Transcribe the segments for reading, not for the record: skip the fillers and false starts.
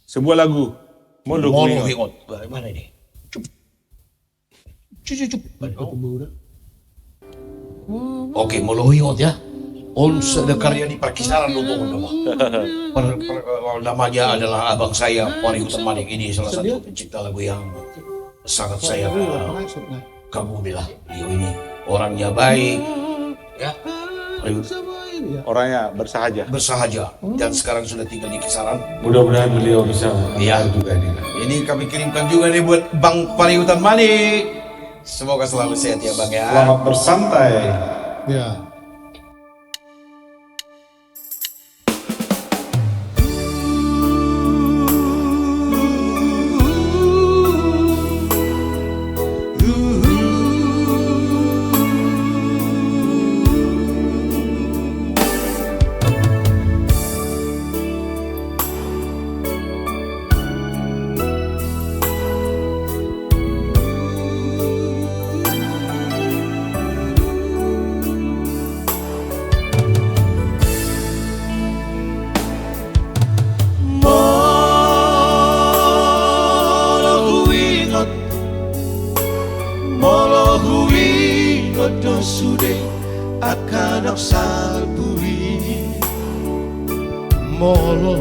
Sebuah lagu. Molo Molohiot. Mana ini? Cup. Oke, Molohiot ya. Ada karya di Perkisaran Lubong nama. Namanya adalah abang saya, Parihutan Manik. Ini salah satu pencipta lagu yang sangat saya kagumilah. Beliau ini orangnya baik, ya. Orangnya bersahaja. Bersahaja dan sekarang sudah tinggal di Kisaran. Mudah-mudahan beliau bisa Iya juga ini. Ini kami kirimkan juga nih buat Bang Parihutan Manik. Semoga selalu sehat ya Bang ya. Selamat bersantai. Ya. Sude akan salpui molo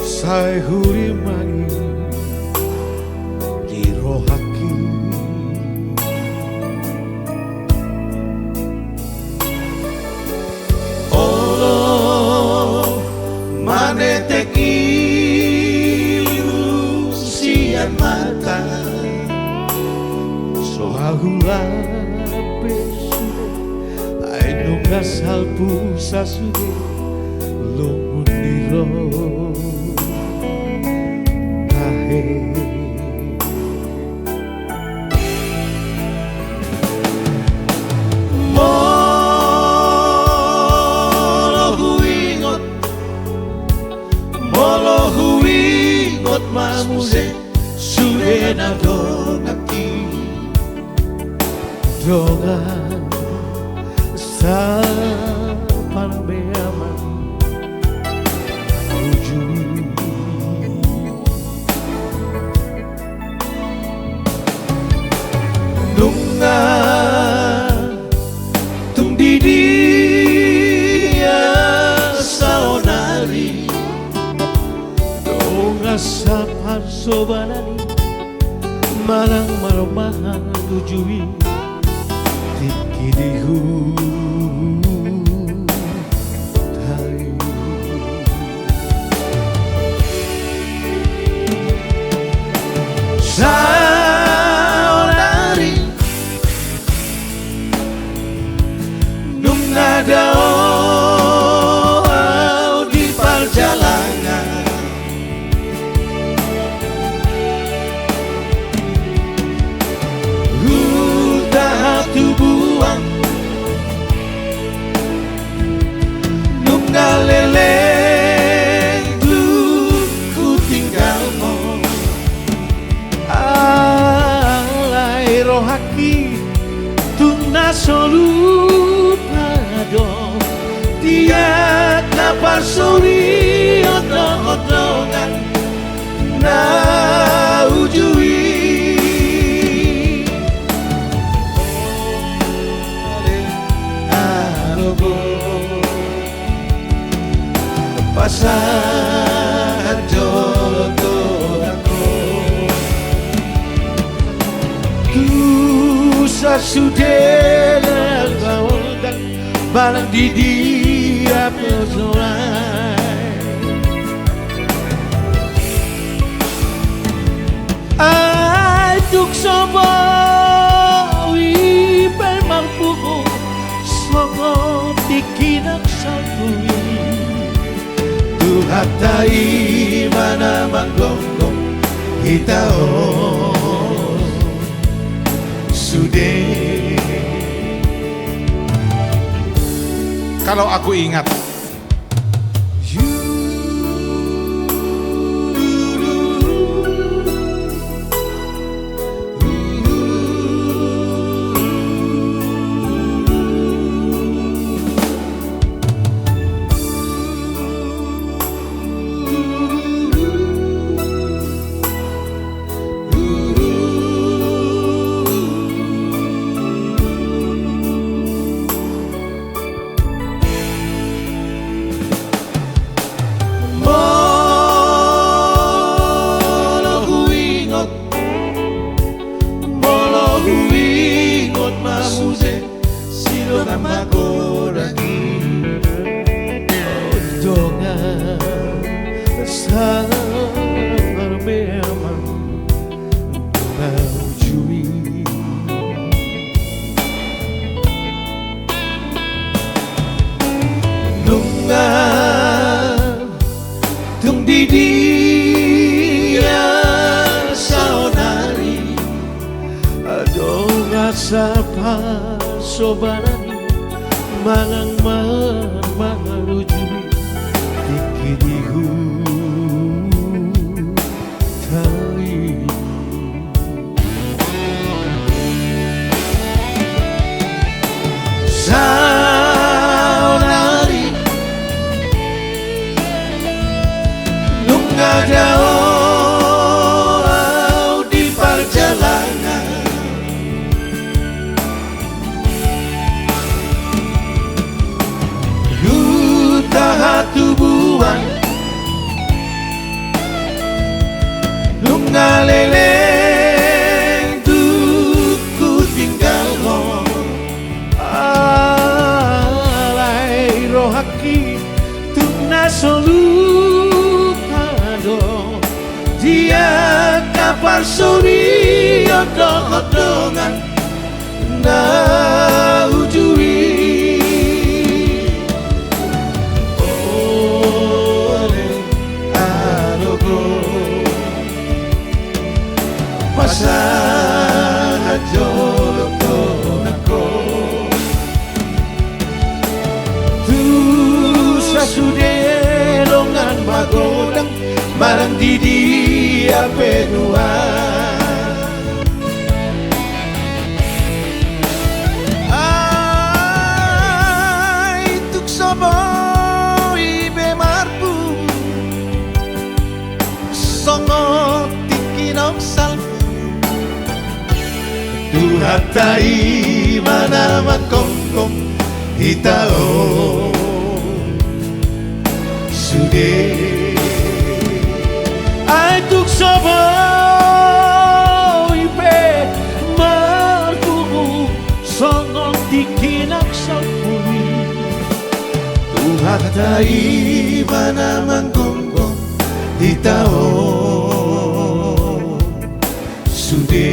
sai huri mani di rohaki olo maneteki ilusian mata sohagulah salpu sasude lumuniro tahe molo huingot mamuse sude na dongaki dongan sa panabeaman ujung nunga tung di dia saonari donga sa parsobanani marang maromahan tujui tikidihu saudari nung nada di perjalanan udah tubuhan nung ngalele rohaki tuna solupado tiak napar suri odong-odongan na ujui arogo pasar jodoh sudah dan balang di dia pesorai tuk sobo wi mampu sobo tikinak salpui tuhatai mana manggonggong kita Kalau aku ingat di dia saonari ado rasa pasobaran mangang maruju dikirihu tai saonari nung ada di perjalanan Yuta tubuhan nung ngaleleng tuku tinggal ho alay rohaki tuk nasolukado dia kapar suri odong-odongan na ujui ole arogo pasangan jodoh nako tu sasude longan magodang marang di dia pedua ay tukso mo ibe marpu songo tikinok salpu tuhatai mana makongkong hitao sude ay tukso mo ibe marpu songo tikinak salpuri tuhatai mana manggonggong hitao sude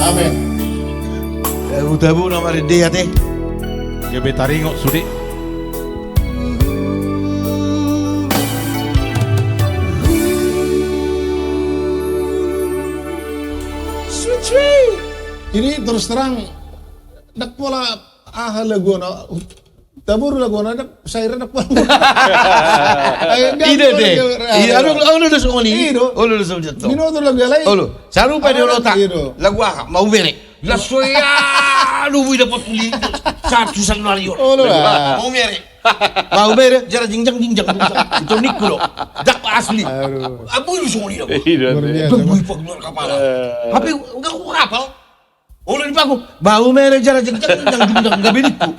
Amin. Utabu nomor dia teh Gebe taringok sudi. Ini terus terang dak pola lagu na tabur lagu na dak saya dak pola. ide deh iya anu udah songoni udah sojat Mino tu lagu lain. Olo, saru pa dia otak. Iro. Lagu ah, mau bere. La soya, lu dapat puli satu sanwario. Olo lah. Mau bere. Mau bere, jara jingjang. Itu Nikulo. Dak asli. Abu lu songoni aku. Luar biasa. Bui pak luar kepala. Tapi enggak aku kapal. Olo di paku. Bau mere jara jingjang enggak beriku.